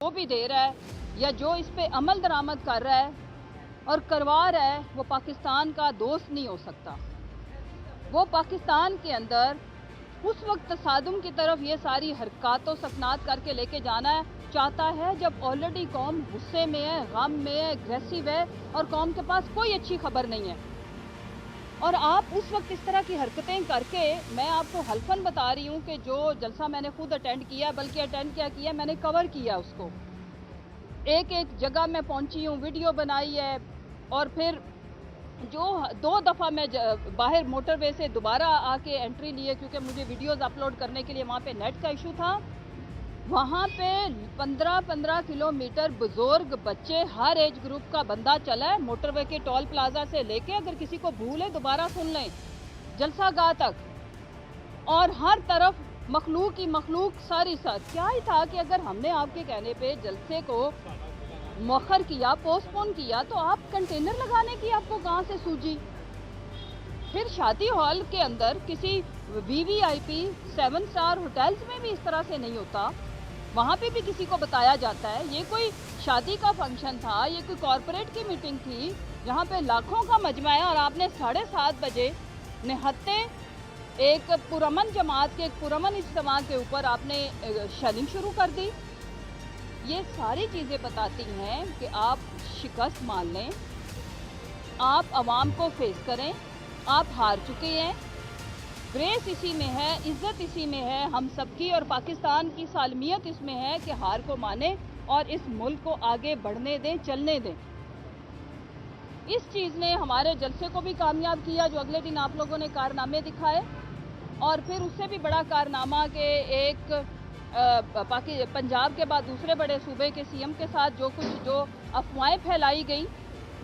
जो भी दे रहा है या जो इस पे अमल दरामद कर रहा है और करवा रहा है वो पाकिस्तान का दोस्त नहीं हो सकता। वो पाकिस्तान के अंदर उस वक्त तसादुम की तरफ ये सारी हरकत और सकनात करके लेके जाना चाहता है जब ऑलरेडी कौम गुस्से में है, गम में है, एग्रेसिव है और कौम के पास कोई अच्छी खबर नहीं है। और आप उस वक्त इस तरह की हरकतें करके, मैं आपको हल्फन बता रही हूँ कि जो जलसा मैंने खुद अटेंड किया, बल्कि अटेंड क्या किया, मैंने कवर किया उसको, एक एक जगह मैं पहुँची हूँ, वीडियो बनाई है। और फिर जो 2 दफ़ा मैं बाहर मोटरवे से दोबारा आके एंट्री लिए क्योंकि मुझे वीडियोस अपलोड करने के लिए वहाँ पे नेट का इशू था। वहाँ पे 15-15 किलोमीटर बुजुर्ग बच्चे हर एज ग्रुप का बंदा चला है मोटरवे के टोल प्लाजा से लेके, अगर किसी को भूल है दोबारा सुन लें, जलसा गाह तक। और हर तरफ मखलूक ही मखलूक सारी क्या ही था कि अगर हमने आपके कहने पे जलसे को मौखर किया, पोस्टपोन किया, तो आप कंटेनर लगाने की आपको कहाँ से सूझी? फिर शादी हॉल के अंदर किसी VVIP 7 स्टार होटल्स में भी इस तरह से नहीं होता, वहाँ पे भी किसी को बताया जाता है। ये कोई शादी का फंक्शन था, ये कोई कॉरपोरेट की मीटिंग थी, यहाँ पे लाखों का मजमा है और आपने 7:30 बजे निहत्ते एक पुरमन जमात के, एक पुरमन इज्तिमा के ऊपर आपने शेलिंग शुरू कर दी। ये सारी चीज़ें बताती हैं कि आप शिकस्त मान लें, आप आवाम को फेस करें, आप हार चुके हैं। ग्रेस इसी में है, इज़्ज़त इसी में है हम सबकी, और पाकिस्तान की सालमियत इसमें है कि हार को माने और इस मुल्क को आगे बढ़ने दें, चलने दें। इस चीज़ ने हमारे जलसे को भी कामयाब किया जो अगले दिन आप लोगों ने कारनामे दिखाए। और फिर उससे भी बड़ा कारनामा कि एक पंजाब के बाद दूसरे बड़े सूबे के CM के साथ जो अफवाहें फैलाई गई,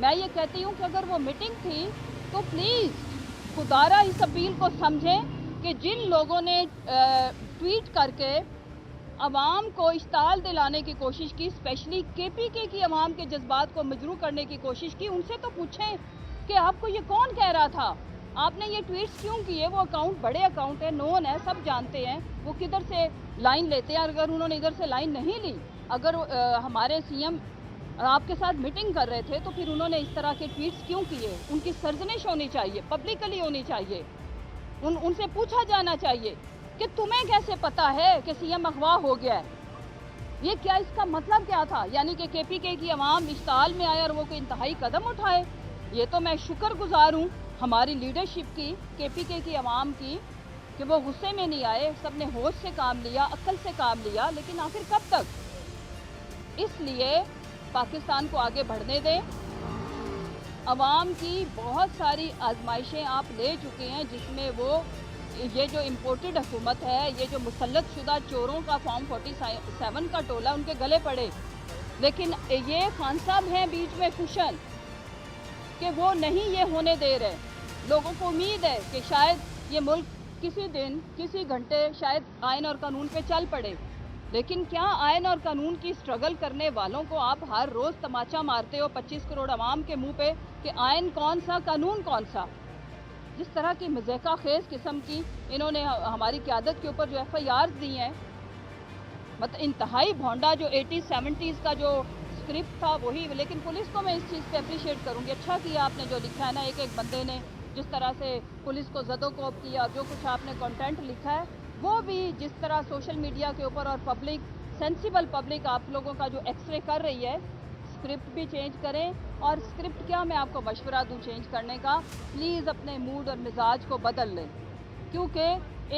मैं ये कहती हूँ कि अगर वो मीटिंग थी तो प्लीज़ खुदारा इस अपील को समझें कि जिन लोगों ने ट्वीट करके अवाम को इश्ताल दिलाने की कोशिश की, स्पेशली KPK की अवाम के जज्बात को मजरू करने की कोशिश की, उनसे तो पूछें कि आपको ये कौन कह रहा था, आपने ये ट्वीट्स क्यों किए? वो अकाउंट बड़े अकाउंट है, नोन है, सब जानते हैं वो किधर से लाइन लेते हैं। अगर उन्होंने इधर से लाइन नहीं ली, अगर हमारे CM आपके साथ मीटिंग कर रहे थे तो फिर उन्होंने इस तरह के ट्वीट्स क्यों किए? उनकी सरजनिश होनी चाहिए, पब्लिकली होनी चाहिए, उनसे पूछा जाना चाहिए कि तुम्हें कैसे पता है कि CM अगवा हो गया है? ये क्या, इसका मतलब क्या था? यानी कि KPK की अवाम इश्ताल में आए और वो कोई इंतहाई कदम उठाए। ये तो मैं शुक्रगुजार हूँ हमारी लीडरशिप की, KPK की अवाम की, कि वो गुस्से में नहीं आए, सब ने होश से काम लिया, अक्ल से काम लिया। लेकिन आखिर कब तक? इसलिए पाकिस्तान को आगे बढ़ने दें। अवाम की बहुत सारी आजमाइशें आप ले चुके हैं जिसमें वो ये जो इम्पोर्टेड हुकूमत है, ये जो मुसल्लत शुदा चोरों का फॉर्म 47 का टोला उनके गले पड़े। लेकिन ये खान साहब हैं बीच में कुशन कि वो नहीं ये होने दे रहे। लोगों को उम्मीद है कि शायद ये मुल्क किसी दिन, किसी घंटे शायद आइन और कानून पे चल पड़े। लेकिन क्या आइन और कानून की स्ट्रगल करने वालों को आप हर रोज़ तमाचा मारते हो 25 करोड़ आवाम के मुंह पे कि आइन कौन सा, कानून कौन सा? जिस तरह की मज़ाक़ा खेज़ किस्म की इन्होंने हमारी क़यादत के ऊपर जो FIRs दी हैं, मतलब इंतहाई भोंडा, जो 80s-70s का जो स्क्रिप्ट था वही। लेकिन पुलिस को मैं इस चीज़ पे अप्रिशिएट करूँगी, अच्छा किया आपने जो लिखा है ना, एक बंदे ने जिस तरह से पुलिस को ज़दोकोब किया, जो कुछ आपने कंटेंट लिखा है वो भी जिस तरह सोशल मीडिया के ऊपर, और पब्लिक, सेंसिबल पब्लिक आप लोगों का जो एक्सरे कर रही है, स्क्रिप्ट भी चेंज करें। और स्क्रिप्ट क्या, मैं आपको मशवरा दूँ चेंज करने का, प्लीज़ अपने मूड और मिजाज को बदल लें, क्योंकि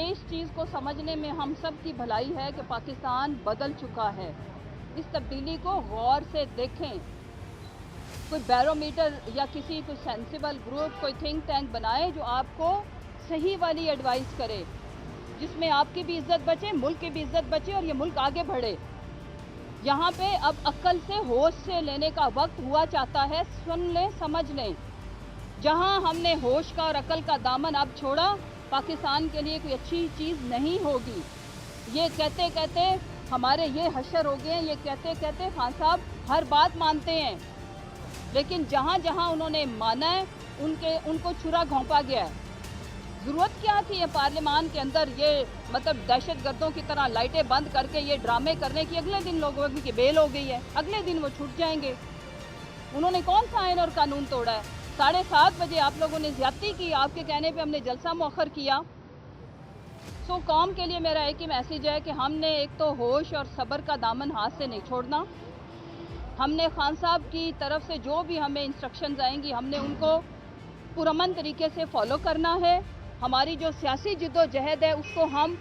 इस चीज़ को समझने में हम सब की भलाई है कि पाकिस्तान बदल चुका है। इस तब्दीली को गौर से देखें। कोई बैरोमीटर या कोई सेंसिबल ग्रुप, कोई थिंक टैंक बनाए जो आपको सही वाली एडवाइस करे, जिसमें आपकी भी इज्जत बचे, मुल्क की भी इज्जत बचे और ये मुल्क आगे बढ़े। यहाँ पे अब अक्ल से, होश से लेने का वक्त हुआ चाहता है। सुन लें, समझ लें। जहाँ हमने होश का और अक्ल का दामन अब छोड़ा, पाकिस्तान के लिए कोई अच्छी चीज़ नहीं होगी। ये कहते कहते हमारे ये हशर हो गए हैं, ये कहते कहते खान साहब हर बात मानते हैं, लेकिन जहाँ जहाँ उन्होंने माना है उनको छुरा घोंपा गया है। ضرورت کیا تھی یہ پارلیمان کے اندر یہ مطلب دہشت گردوں کی طرح لائٹیں بند کر کے یہ ڈرامے کرنے کی؟ اگلے دن لوگوں کی بیل ہو گئی ہے، اگلے دن وہ چھوٹ جائیں گے۔ انہوں نے کون سا آئین اور قانون توڑا ہے؟ 7:30 بجے آپ لوگوں نے زیادتی کی، آپ کے کہنے پہ ہم نے جلسہ مؤخر کیا۔ قوم کے لیے میرا ایک ہی میسیج ہے کہ ہم نے ایک تو ہوش اور صبر کا دامن ہاتھ سے نہیں چھوڑنا۔ ہم نے خان صاحب کی طرف سے جو بھی ہمیں انسٹرکشنز آئیں گی ہم نے ان کو پرامن طریقے سے فالو کرنا ہے۔ ہماری جو سیاسی جد و جہد ہے اس کو ہم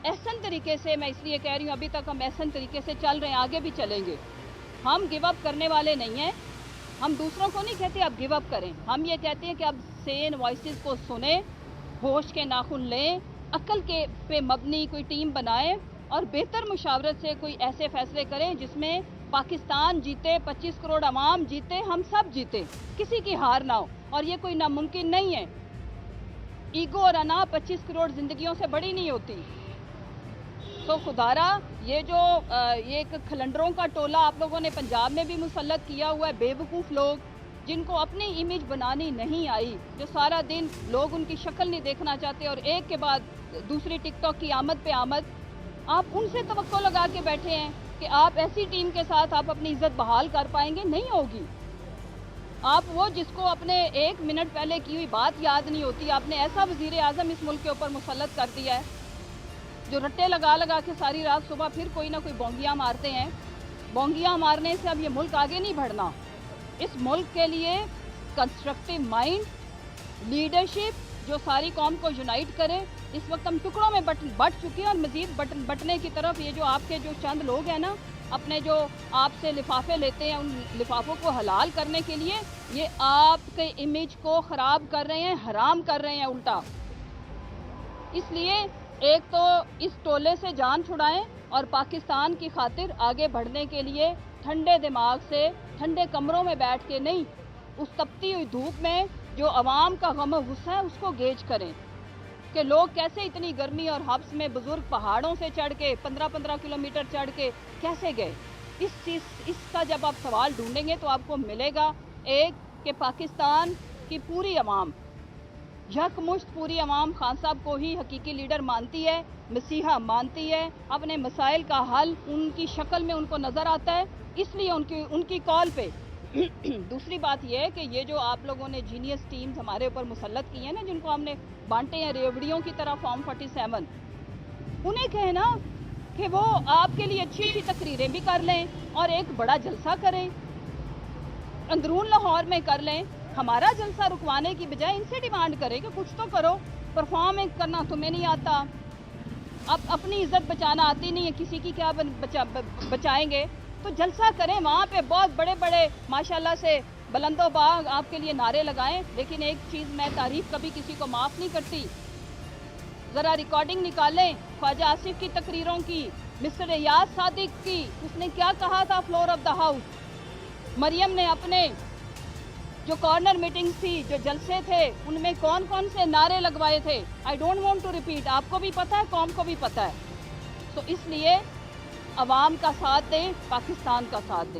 احسن طریقے سے، میں اس لیے کہہ رہی ہوں ابھی تک ہم احسن طریقے سے چل رہے ہیں، آگے بھی چلیں گے۔ ہم گیو اپ کرنے والے نہیں ہیں۔ ہم دوسروں کو نہیں کہتے اب گیو اپ کریں، ہم یہ کہتے ہیں کہ اب سین وائسز کو سنیں، ہوش کے ناخن لیں، عقل کے پہ مبنی کوئی ٹیم بنائیں اور بہتر مشاورت سے کوئی ایسے فیصلے کریں جس میں پاکستان جیتے، 25 کروڑ عوام جیتے، ہم سب جیتے، کسی کی ہار نہ ہو۔ اور یہ کوئی ناممکن نہیں ہے۔ ایگو اور انا 25 کروڑ زندگیوں سے بڑی نہیں ہوتی۔ تو خدارا یہ جو یہ ایک کھلنڈروں کا ٹولہ آپ لوگوں نے پنجاب میں بھی مسلط کیا ہوا ہے، بے وقوف لوگ جن کو اپنی امیج بنانی نہیں آئی، جو سارا دن لوگ ان کی شکل نہیں دیکھنا چاہتے اور ایک کے بعد دوسری ٹک ٹاک کی آمد پہ آمد، آپ ان سے توقع لگا کے بیٹھے ہیں کہ آپ ایسی ٹیم کے ساتھ آپ اپنی عزت بحال کر پائیں گے؟ نہیں ہوگی۔ آپ وہ جس کو اپنے 1 منٹ پہلے کی ہوئی بات یاد نہیں ہوتی، آپ نے ایسا وزیر اعظم اس ملک کے اوپر مسلط کر دیا ہے جو رٹے لگا لگا کے ساری رات صبح پھر کوئی نہ کوئی بونگیاں مارتے ہیں۔ بونگیاں مارنے سے اب یہ ملک آگے نہیں بڑھنا۔ اس ملک کے لیے کنسٹرکٹیو مائنڈ، لیڈرشپ جو ساری قوم کو یونائٹ کرے۔ اس وقت ہم ٹکڑوں میں بٹ چکے ہیں اور مزید بٹنے کی طرف یہ جو آپ کے جو چند لوگ ہیں نا، اپنے جو آپ سے لفافے لیتے ہیں، ان لفافوں کو حلال کرنے کے لیے یہ آپ کے امیج کو خراب کر رہے ہیں، حرام کر رہے ہیں الٹا۔ اس لیے ایک تو اس ٹولے سے جان چھڑائیں اور پاکستان کی خاطر آگے بڑھنے کے لیے ٹھنڈے دماغ سے، ٹھنڈے کمروں میں بیٹھ کے نہیں، اس تپتی ہوئی دھوپ میں جو عوام کا غم و غصہ ہے اس کو گیج کریں کہ لوگ کیسے اتنی گرمی اور حبس میں بزرگ پہاڑوں سے چڑھ کے 15 کلومیٹر چڑھ کے کیسے گئے۔ اس کا جب آپ سوال ڈھونڈیں گے تو آپ کو ملے گا ایک کہ پاکستان کی پوری عوام، یکمشت پوری عوام خان صاحب کو ہی حقیقی لیڈر مانتی ہے، مسیحا مانتی ہے، اپنے مسائل کا حل ان کی شکل میں ان کو نظر آتا ہے، اس لیے ان کی کال پہ۔ دوسری بات یہ ہے کہ یہ جو آپ لوگوں نے جینیس ٹیمز ہمارے اوپر مسلط کی ہیں نا، جن کو ہم نے بانٹے ہیں ریوڑیوں کی طرح فارم 47، انہیں کہنا کہ وہ آپ کے لیے اچھی اچھی تقریریں بھی کر لیں اور ایک بڑا جلسہ کریں، اندرون لاہور میں کر لیں۔ ہمارا جلسہ رکوانے کی بجائے ان سے ڈیمانڈ کریں کہ کچھ تو کرو، پرفارمنس کرنا تمہیں نہیں آتا، اب اپنی عزت بچانا آتی نہیں ہے، کسی کی کیا بچائیں گے؟ تو جلسہ کریں، وہاں پہ بہت بڑے بڑے ماشاءاللہ سے بلند و باغ آپ کے لیے نعرے لگائیں۔ لیکن ایک چیز میں تعریف کبھی کسی کو معاف نہیں کرتی، ذرا ریکارڈنگ نکالیں خواجہ آصف کی تقریروں کی، مسٹر ریاض صادق کی، اس نے کیا کہا تھا فلور آف دا ہاؤس۔ مریم نے اپنے جو کارنر میٹنگز تھی، جو جلسے تھے، ان میں کون کون سے نعرے لگوائے تھے، I don't want to repeat, آپ کو بھی پتہ ہے، قوم کو بھی پتہ ہے۔ تو اس لیے عوام کا ساتھ دیں، پاکستان کا ساتھ دیں۔